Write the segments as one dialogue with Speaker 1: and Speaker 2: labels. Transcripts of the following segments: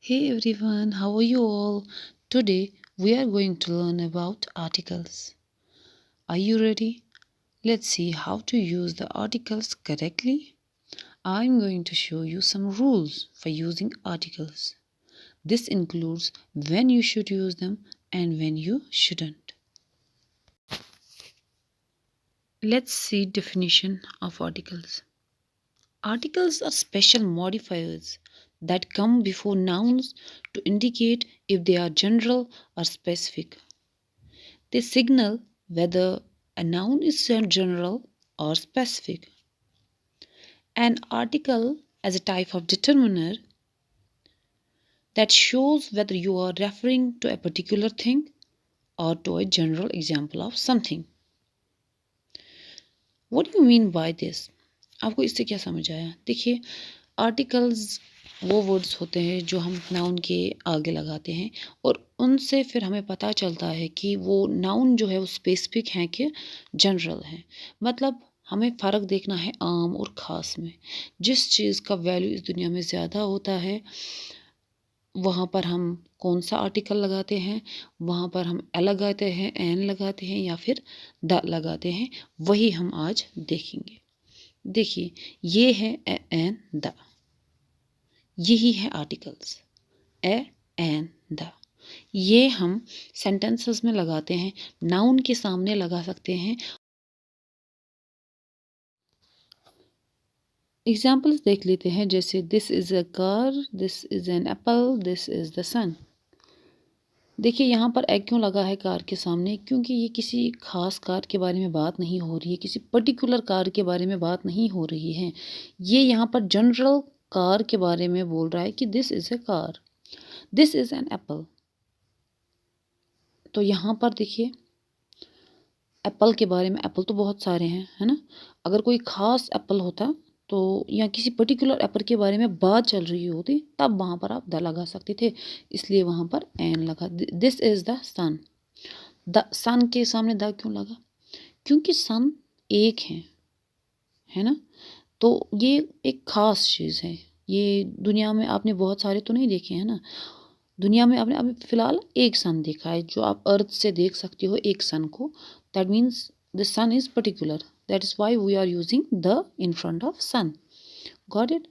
Speaker 1: Hey everyone, how are you all? Today we are going to learn about articles. Are you ready? Let's see how to use the articles correctly. I'm going to show you some rules for using articles. This includes when you should use them and when you shouldn't. Let's see definition of articles. Articles are special modifiers that come before nouns to indicate if they are general or specific. They signal whether a noun is general or specific. An article as a type of determiner that shows whether you are referring to a particular thing or to a general example of something. What do you mean by this? आपको इससे क्या समझ आया? देखिए, articles वो words होते हैं जो हम नाउन के आगे लगाते हैं और उनसे फिर हमें पता चलता है कि वो नाउन जो है वो स्पेसिफिक हैं कि जनरल हैं। मतलब हमें फ़र्क देखना है आम और ख़ास में। जिस चीज़ का वैल्यू इस दुनिया में ज़्यादा होता है वहाँ पर हम कौन सा आर्टिकल लगाते हैं, वहाँ पर हम ए लगाते हैं, एन लगाते हैं या फिर द लगाते हैं, वही हम आज देखेंगे। देखिए, ये है ए एन द, यही है आर्टिकल्स ए एन द। ये हम सेंटेंसेस में लगाते हैं, नाउन के सामने लगा सकते हैं। एग्जाम्पल्स देख लेते हैं, जैसे this is a car, this is an apple, this is the sun. देखिए यहाँ पर ए क्यों लगा है कार के सामने? क्योंकि ये किसी खास कार के बारे में बात नहीं हो रही है, किसी पर्टिकुलर कार के बारे में बात नहीं हो रही है। ये यहाँ पर जनरल कार के बारे में बोल रहा है कि this is A car, this is an Apple. तो यहाँ पर देखिए एप्पल के बारे में, एप्पल तो बहुत सारे हैं, है ना? अगर कोई ख़ास एप्पल होता तो या किसी पर्टिकुलर एप्पल के बारे में बात चल रही होती तब वहाँ पर आप द लगा सकते थे, इसलिए वहाँ पर एन लगा। This is the sun. The sun के सामने द क्यों लगा? क्योंकि सन एक है ना? तो ये एक ख़ास चीज़ है। ये दुनिया में आपने बहुत सारे तो नहीं देखे हैं ना? दुनिया में आपने अभी फ़िलहाल एक सन देखा है जो आप अर्थ से देख सकते हो एक सन को। That means the sun is particular, that is why we are using the in front of sun. Got it?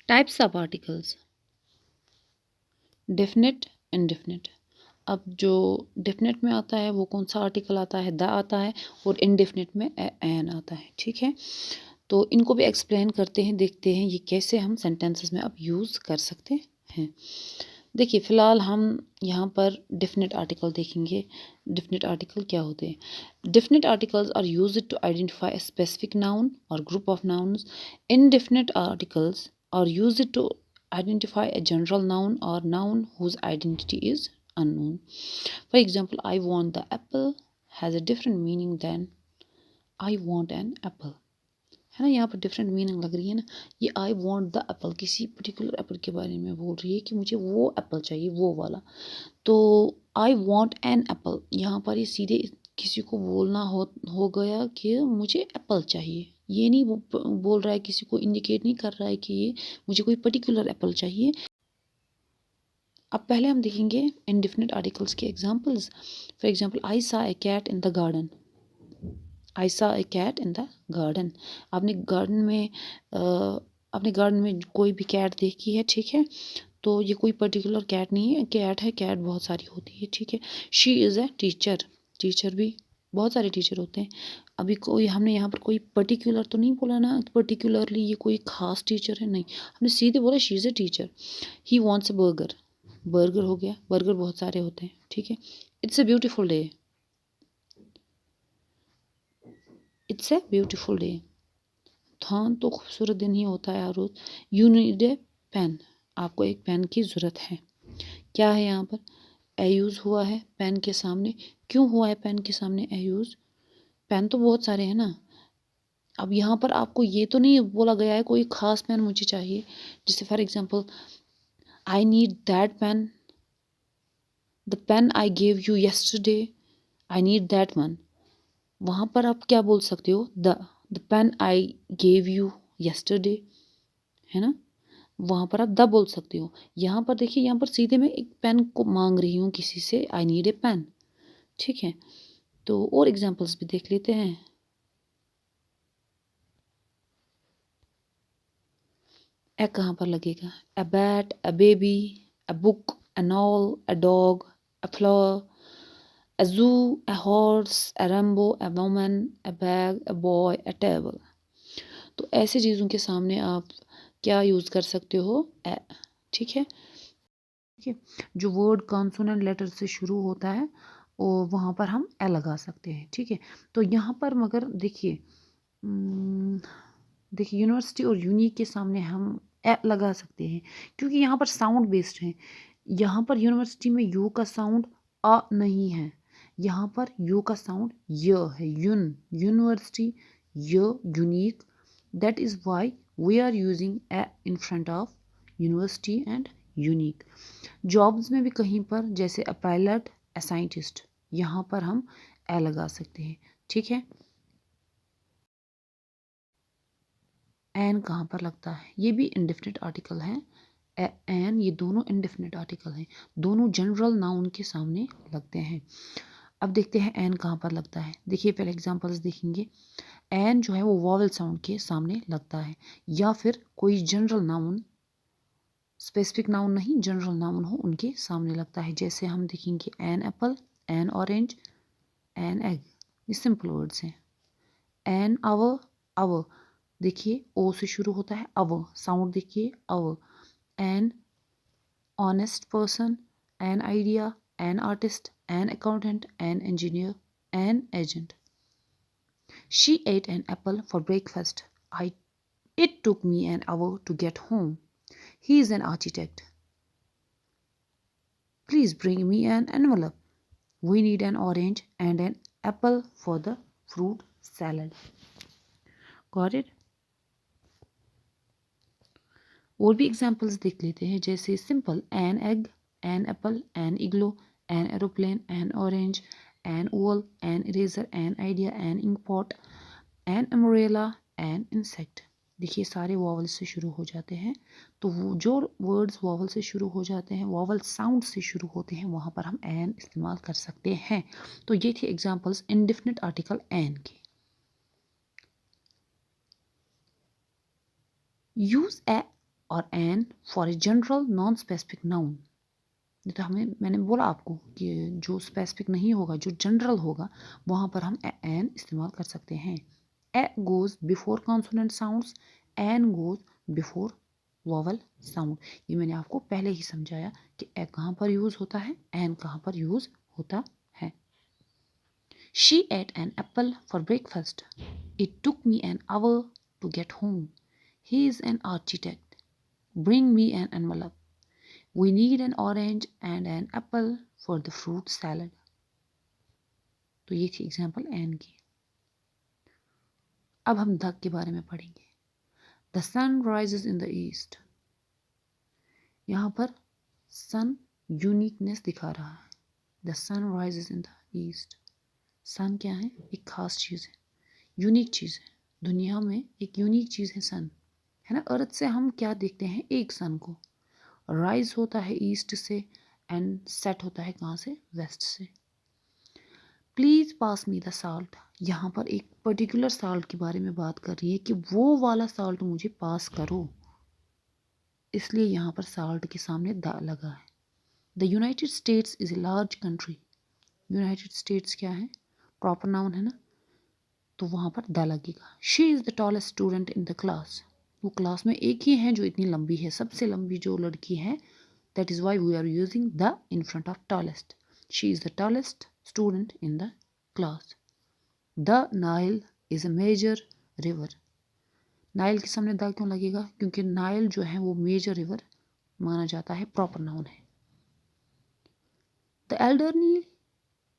Speaker 1: Types of articles, definite, indefinite. अब जो डेफिनेट में आता है वो कौन सा आर्टिकल आता है? द आता है, और इनडेफिनेट में एन आता है। ठीक है, तो इनको भी एक्सप्लेन करते हैं, देखते हैं ये कैसे हम सेंटेंसेस में अब यूज़ कर सकते हैं। देखिए फ़िलहाल हम यहाँ पर डेफिनेट आर्टिकल देखेंगे। डेफिनेट आर्टिकल क्या होते हैं? Definite articles are used to identify a specific noun और group of nouns. Indefinite articles are used to identify a general noun or noun whose identity is unknown. For example, I want the apple has a different meaning than I want an apple. है ना, यहाँ पर different meaning लग रही है ना। ये I want the Apple किसी पर्टिकुलर एप्पल के बारे में बोल रही है कि मुझे वो एप्पल चाहिए, वो वाला। तो आई वॉन्ट एन एप्पल, यहाँ पर ये सीधे किसी को बोलना हो गया कि मुझे एप्पल चाहिए। ये नहीं बोल रहा है, किसी को इंडिकेट नहीं कर रहा है कि ये मुझे कोई पर्टिकुलर एप्पल चाहिए। अब पहले हम देखेंगे इनडेफिनिट आर्टिकल्स के एग्जांपल्स। फॉर एग्जांपल, आई सा ए कैट इन द गार्डन। आई सा ए कैट इन द गार्डन। आपने गार्डन में कोई भी कैट देखी है, ठीक है? तो ये कोई पर्टिकुलर कैट नहीं है, कैट है, कैट बहुत सारी होती है, ठीक है? She is a teacher, teacher भी बहुत सारे टीचर होते हैं। अभी कोई हमने यहाँ पर कोई पर्टिकुलर तो नहीं बोला ना, पर्टिकुलरली ये कोई खास टीचर है, नहीं, हमने सीधे बोला she is a teacher. He wants a burger, burger हो गया, बर्गर बहुत सारे होते हैं, ठीक है? It's a beautiful day, it's a beautiful day. हाँ, तो खूबसूरत दिन ही होता है हर रोज़। यू नीड ए पेन, आपको एक पेन की ज़रूरत है। क्या है यहाँ पर? ए यूज़ हुआ है पेन के सामने। क्यों हुआ है पेन के सामने ए यूज़? पेन तो बहुत सारे हैं ना। अब यहाँ पर आपको ये तो नहीं बोला गया है कोई ख़ास पेन मुझे चाहिए। जैसे for example, I need that pen, the pen I give you yesterday, I need that one. वहाँ पर आप क्या बोल सकते हो? The. The pen I gave you yesterday, है ना, वहाँ पर आप द बोल सकते हो। यहाँ पर देखिए, यहाँ पर सीधे मैं एक पेन को मांग रही हूँ किसी से, आई नीड ए पेन, ठीक है। तो और एग्जांपल्स भी देख लेते हैं। ए कहाँ पर लगेगा? A bat, a baby, a book, a owl, a dog, a flower, a zoo, a horse, a Rambo, a woman, a bag, a boy, a table. तो ऐसे चीज़ों के सामने आप क्या यूज़ कर सकते हो? ए, ठीक है। ठीक है, जो वर्ड कॉन्सोनेंट लेटर से शुरू होता है और वहाँ पर हम ए लगा सकते हैं, ठीक है। तो यहाँ पर मगर देखिए, देखिए यूनिवर्सिटी और यूनिक के सामने हम ए लगा सकते हैं क्योंकि यहाँ पर साउंड बेस्ड है। यहाँ पर यूनिवर्सिटी में यू का साउंड अ नहीं है, यहाँ पर यू का साउंड य है, university, unique, that is why we are using a in front of university and unique. Jobs में भी कहीं पर जैसे अ पायलट, अ साइंटिस्ट, यहाँ पर हम ए लगा सकते हैं, ठीक है। एन कहाँ पर लगता है? ये भी इंडेफिनिट आर्टिकल है। एन, ये दोनों इंडेफिनिट आर्टिकल हैं, दोनों जनरल नाउन के सामने लगते हैं। अब देखते हैं एन कहाँ पर लगता है। देखिए पहले एग्जांपल्स देखेंगे। एन जो है वो वॉवल साउंड के सामने लगता है, या फिर कोई जनरल नाउन, स्पेसिफिक नाउन नहीं, जनरल नाउन हो उनके सामने लगता है। जैसे हम देखेंगे an apple, an orange, an egg, ये सिंपल वर्ड्स हैं। एन आवर, आवर, देखिए ओ से शुरू होता है, आवर साउंड देखिए, hour. An honest person, an idea, an artist, an accountant, an engineer, an agent. She ate an apple for breakfast. It took me an hour to get home. He is an architect. Please bring me an envelope. We need an orange and an apple for the fruit salad. Got it? और भी examples देख लेते हैं, जैसे simple an egg, an apple, an igloo, an aeroplane, an orange, an oval, an eraser, an idea, an inkpot, an umbrella, an insect. देखिए सारे vowel से शुरू हो जाते हैं, तो वो जो वर्ड्स वॉवल से शुरू हो जाते हैं, वॉवल साउंड से शुरू होते हैं, वहाँ पर हम एन इस्तेमाल कर सकते हैं। तो ये थे एग्जाम्पल्स इंडेफिनिट आर्टिकल एन के। यूज ए और an for a general non specific noun. तो हमें, मैंने बोला आपको कि जो स्पेसिफिक नहीं होगा, जो जनरल होगा, वहाँ पर हम एन इस्तेमाल कर सकते हैं। A goes before consonant sounds, an goes before vowel sound. ये मैंने आपको पहले ही समझाया कि ए कहाँ पर यूज़ होता है, एन कहाँ पर यूज़ होता है। She ate an apple for breakfast. It took me an hour to get home. He is an architect. Bring me an envelope. We need an orange and an apple for the fruit salad. तो ये थी example N की। अब हम the के बारे में पढ़ेंगे। The sun rises in the east. यहाँ पर सन यूनिकनेस दिखा रहा है। The sun rises in the east. Sun क्या है? एक खास चीज़ है, यूनिक चीज़ है। दुनिया में एक यूनिक चीज़ है सन, है ना। अर्थ से हम क्या देखते हैं? एक सन को। राइज होता है ईस्ट से एंड सेट होता है कहाँ से? वेस्ट से। Please pass me the salt. यहाँ पर एक पर्टिकुलर साल्ट के बारे में बात कर रही है कि वो वाला साल्ट मुझे पास करो, इसलिए यहाँ पर साल्ट के सामने द लगा है। The United states is a large country. United states क्या है? प्रॉपर नाउन है ना, तो वहाँ पर द लगेगा। She is the tallest student in the class. वो क्लास में एक ही है जो इतनी लंबी है, सबसे लंबी जो लड़की है। That is why we are using the in front of tallest. She is the tallest student in the class. The Nile is a major river. Nile के सामने द क्यों लगेगा? क्योंकि नाइल जो है वो मेजर रिवर माना जाता है, प्रॉपर नाउन है। The elderly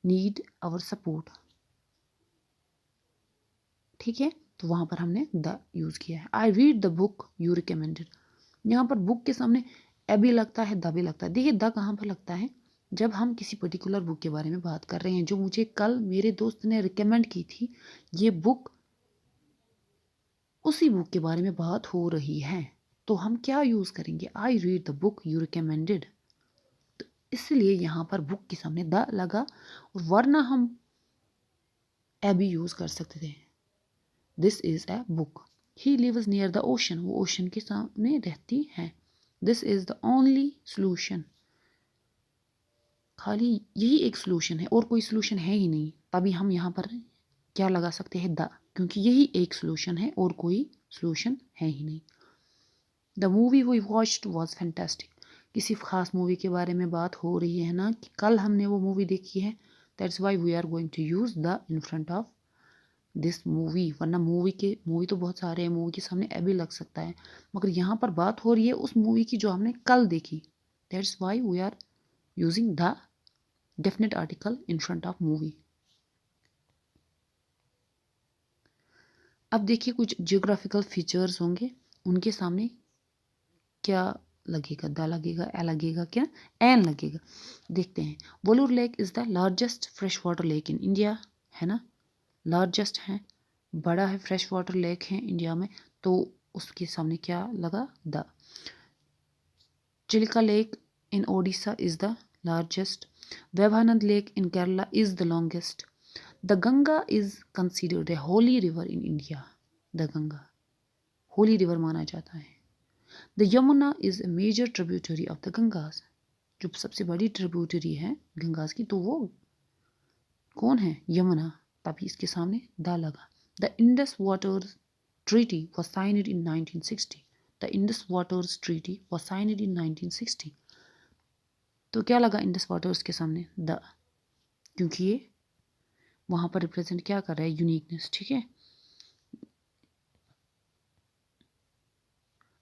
Speaker 1: need our support. ठीक है, तो वहाँ पर हमने द यूज़ किया है। I read the book you recommended. यहाँ पर बुक के सामने ए भी लगता है, द भी लगता है। देखिए द कहाँ पर लगता है? जब हम किसी पर्टिकुलर बुक के बारे में बात कर रहे हैं जो मुझे कल मेरे दोस्त ने रिकमेंड की थी। ये बुक उसी बुक के बारे में बात हो रही है, तो हम क्या यूज़ करेंगे? I read the book you recommended. तो इसलिए यहाँ पर बुक के सामने द लगा, और वरना हम ए भी यूज़ कर सकते थे। This is a book. He lives near the ocean, वो ओशन के सामने रहती है। This is the only solution, खाली यही एक सोल्यूशन है और कोई सोल्यूशन है ही नहीं। तभी हम यहाँ पर क्या लगा सकते हैं? द, क्योंकि यही एक सोल्यूशन है और कोई सोल्यूशन है ही नहीं। The movie we watched was fantastic. किसी खास मूवी के बारे में बात हो रही है ना, कि कल हमने वो मूवी देखी है, that's why we are going to use the in front of this movie. वरना मूवी तो बहुत सारे हैं, मूवी के सामने ए भी लग सकता है, मगर यहाँ पर बात हो रही है उस मूवी की जो हमने कल देखी। That's why we are using the definite article in front of movie. अब देखिए कुछ जियोग्राफिकल फीचर्स होंगे, उनके सामने क्या लगेगा? द लगेगा, ए लगेगा, क्या एन लगेगा? देखते हैं। Wular lake is the largest fresh water lake in India, है ना, लार्जेस्ट है, बड़ा है, फ्रेश वाटर लेक है इंडिया में, तो उसके सामने क्या लगा? The. Chilika lake in Odisha is the largest. Vivhanand Lake in Kerala is the longest. The Ganga is considered a holy river in India. The Ganga holy river माना जाता है। The Yamuna is a major tributary of the Gangas. जो सबसे बड़ी tributary है गंगास की, तो वो कौन है? यमुना। तभी इसके सामने द लगा। The Indus Waters Treaty was signed in 1960. The Indus Waters Treaty was signed in 1960. तो क्या लगा इंडस वाटर्स के सामने? द, क्योंकि ये वहाँ पर रिप्रेजेंट क्या कर रहा है? यूनिकनेस। ठीक है,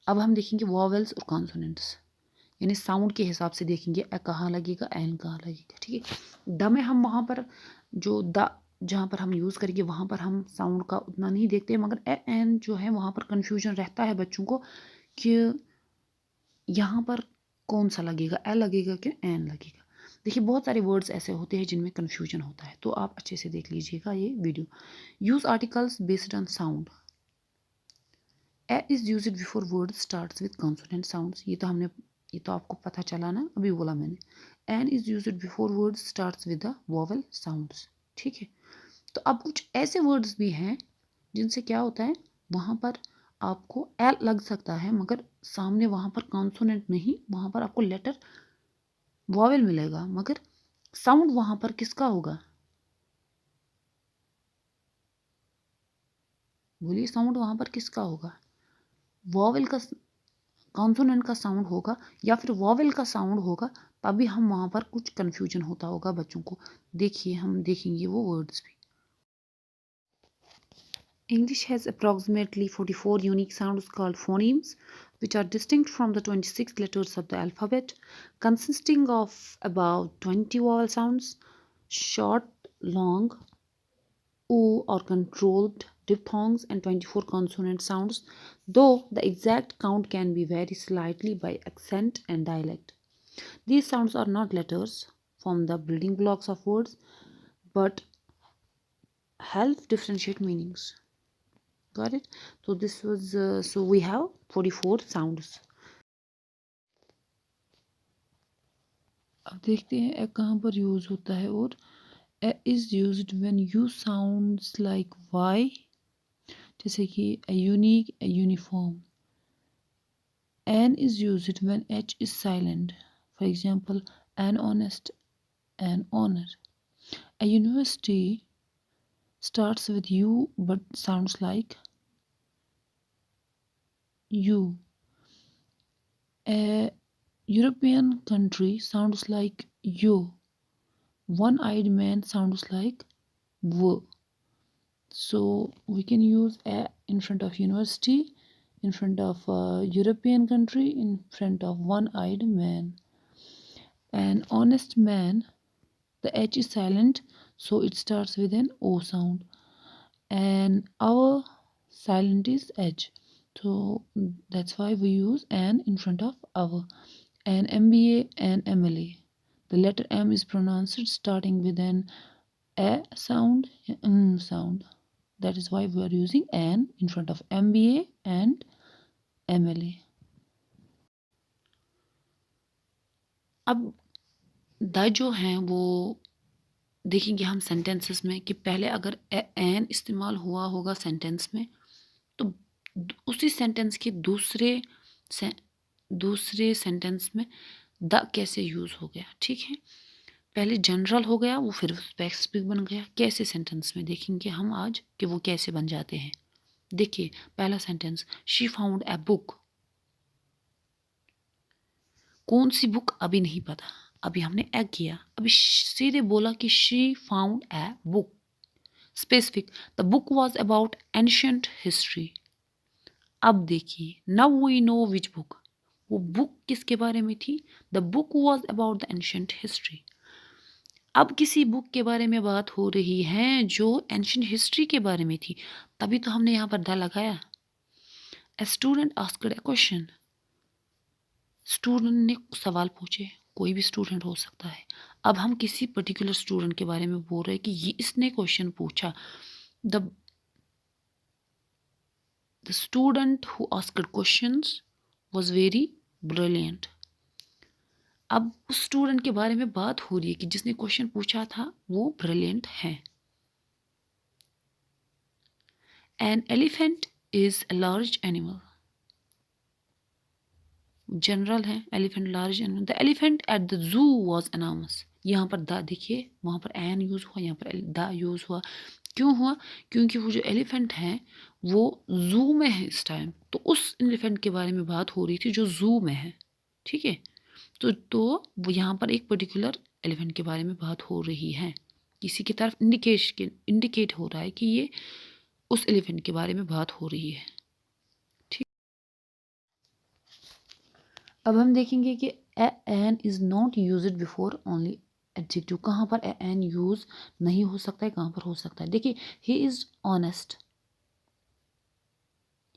Speaker 1: अब हम देखेंगे वॉवेल्स और कॉन्सोनेंट्स, यानी साउंड के हिसाब से देखेंगे ए कहाँ लगेगा, एन कहाँ लगेगा। ठीक है, द में हम वहाँ पर जो द जहाँ पर हम यूज़ करेंगे वहाँ पर हम साउंड का उतना नहीं देखते, मगर ए एन जो है वहाँ पर कन्फ्यूजन रहता है बच्चों को कि यहाँ पर कौन सा लगेगा, ए लगेगा कि एन लगेगा। देखिए बहुत सारे वर्ड्स ऐसे होते हैं जिनमें कन्फ्यूजन होता है, तो आप अच्छे से देख लीजिएगा ये video. Use articles based on sound. A is used before word starts with consonant sounds. ये तो आपको पता चला ना, अभी बोला मैंने। An is used before word starts with the vowel sounds. ठीक है, तो अब कुछ ऐसे वर्ड्स भी हैं जिनसे क्या होता है, वहाँ पर आपको एल लग सकता है, मगर सामने वहाँ पर कॉन्सोनेंट नहीं, वहाँ पर आपको लेटर वोवेल मिलेगा, मगर साउंड वहाँ पर किसका होगा? बोलिए, साउंड वहाँ पर किसका होगा? वोवेल का, कॉन्सोनेंट का साउंड होगा या फिर वोवेल का साउंड होगा, तभी हम वहाँ पर कुछ कन्फ्यूजन होता होगा बच्चों को। देखिए हम देखेंगे वो वर्ड्स भी। English has approximately 44 unique sounds called phonemes, which are distinct from the 26 letters of the alphabet, consisting of about 20 vowel sounds, short, long, oo or controlled diphthongs, and 24 consonant sounds, though the exact count can be vary slightly by accent and dialect. These sounds are not letters, form the building blocks of words, but help differentiate meanings. Got it? So this was so we have 44 sounds. अब देखते हैं ए कहाँ पर use होता है, और a is used when U sounds like Y, जैसे कि a unique, a uniform. An is used when H is silent, for example an honest, an honour. A university starts with U but sounds like U. A European country sounds like yo. One-eyed man sounds like w. So we can use a in front of university, in front of a European country, in front of one-eyed man. An honest man, the H is silent, so it starts with an O sound. And our silent is H, so that's why we use an in front of our. An MBA and MLA, the letter M is pronounced starting with an a sound, sound. That is why we are using an in front of MBA and MLA. अब the जो हैं वो देखेंगे हम sentences में कि पहले अगर एन इस्तेमाल हुआ होगा सेंटेंस में तो उसी सेंटेंस के दूसरे सेंटेंस में द कैसे यूज़ हो गया। ठीक है, पहले जनरल हो गया वो फिर स्पेसिफिक बन गया। कैसे सेंटेंस में देखेंगे हम आज कि वो कैसे बन जाते हैं। देखिए पहला sentence, she found a book. कौन सी बुक अभी नहीं पता, अभी हमने ए किया, अभी सीधे बोला कि she found a book. Specific, the book was about ancient history. अब देखिए, now we know which book, वो बुक किसके बारे में थी, the book was about the ancient history. अब किसी बुक के बारे में बात हो रही है जो एंशियंट हिस्ट्री के बारे में थी, तभी तो हमने यहाँ पर द लगाया। A student asked A question, student ने सवाल पूछे, कोई भी स्टूडेंट हो सकता है। अब हम किसी पर्टिकुलर स्टूडेंट के बारे में बोल रहे हैं कि ये इसने क्वेश्चन पूछा। The student who asked questions was very brilliant. अब उस स्टूडेंट के बारे में बात हो रही है कि जिसने क्वेश्चन पूछा था वो ब्रिलियंट है। An elephant is a large animal, general है, elephant large animal. The elephant at the zoo was enormous. यहाँ पर द देखिए, वहाँ पर एन यूज़ हुआ, यहाँ पर द यूज़ हुआ। क्यों हुआ, क्योंकि वो जो एलिफेंट है वो जू में है इस टाइम, तो उस एलिफेंट के बारे में बात हो रही थी जो जू में है। ठीक है, तो वो यहाँ पर एक पर्टिकुलर एलिफेंट के बारे में बात हो रही है, किसी की तरफ इंडिकेट हो रहा है कि ये उस एलिफेंट के बारे में बात हो रही है। ठीक, अब हम देखेंगे कि an is not used before only adjective. कहाँ पर एन यूज नहीं हो सकता है, कहाँ पर हो सकता है। देखिए, he is honest,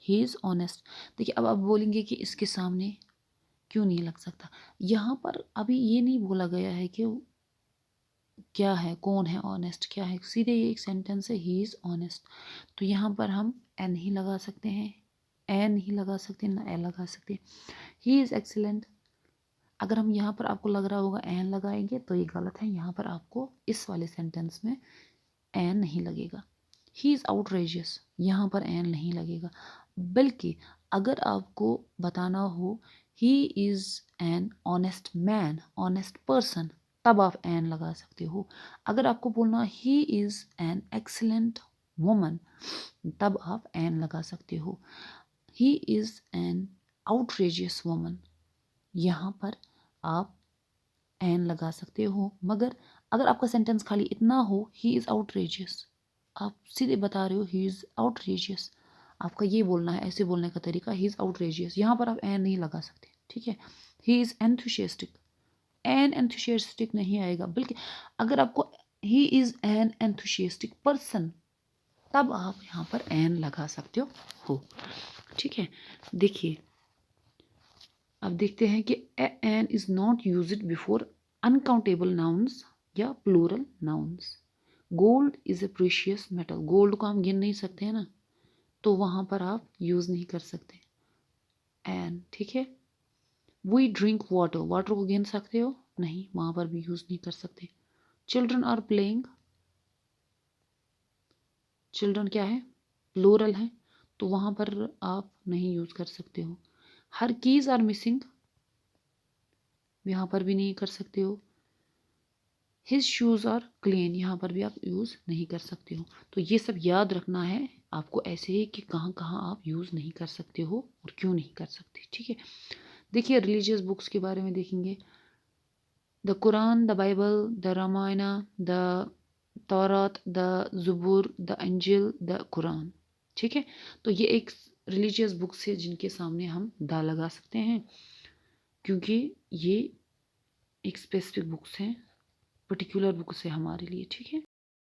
Speaker 1: he is honest. देखिए अब आप बोलेंगे कि इसके सामने क्यों नहीं लग सकता। यहाँ पर अभी ये नहीं बोला गया है कि क्या है, कौन है ऑनेस्ट, क्या है, सीधे ये एक सेंटेंस है, ही इज ऑनेस्ट। तो यहाँ पर हम एन ही लगा सकते हैं, ए नहीं लगा सकते, ना ए लगा सकते। ही इज एक्सीलेंट, अगर हम यहाँ पर आपको लग रहा होगा एन लगाएंगे तो ये गलत है। यहाँ पर आपको इस वाले सेंटेंस में एन नहीं लगेगा। ही इज आउटरेजियस, यहाँ पर एन नहीं लगेगा। बल्कि अगर आपको बताना हो ही is an honest man, honest person, तब आप एन लगा सकते हो। अगर आपको बोलना ही इज एन एक्सीलेंट वुमन, तब आप एन लगा सकते हो। ही इज एन आउटरेजियस वुमन, यहाँ पर आप एन लगा सकते हो। मगर अगर आपका सेंटेंस खाली इतना हो, ही इज आउटरेजियस, आप सीधे बता रहे हो ही इज आउटरेजियस, आपका ये बोलना है, ऐसे बोलने का तरीका, ही इज आउटरेजियस, यहाँ पर आप एन नहीं लगा सकते। ठीक है, he is enthusiastic, an enthusiastic नहीं आएगा। बल्कि अगर आपको he is an enthusiastic person, तब आप यहाँ पर एन लगा सकते हो। ठीक है, देखिए अब देखते हैं कि an is not used before uncountable nouns या plural nouns. Gold is a precious metal, gold को हम गिन नहीं सकते हैं ना, तो वहाँ पर आप यूज़ नहीं कर सकते एन। ठीक है, वी ड्रिंक वाटर, वाटर को गिन सकते हो, नहीं, वहाँ पर भी यूज़ नहीं कर सकते। चिल्ड्रन आर प्लेइंग, चिल्ड्रन क्या है, प्लूरल है, तो वहाँ पर आप नहीं यूज़ कर सकते हो। हर कीज आर मिसिंग, यहाँ पर भी नहीं कर सकते हो। हिज शूज़ आर क्लीन, यहाँ पर भी आप यूज़ नहीं कर सकते हो। तो ये सब याद रखना है आपको ऐसे ही कि कहाँ कहाँ आप यूज़ नहीं कर सकते हो और क्यों नहीं कर सकते। ठीक है, देखिए रिलीजियस बुक्स के बारे में देखेंगे, the Quran, the Bible, the Ramayana, the Taurat, the ज़ुबूर, the इंजिल, the Quran. ठीक है, तो ये एक रिलीजियस बुक्स है जिनके सामने हम दा लगा सकते हैं, क्योंकि ये एक स्पेसिफिक बुक्स हैं, पर्टिकुलर बुक्स है हमारे लिए। ठीक है।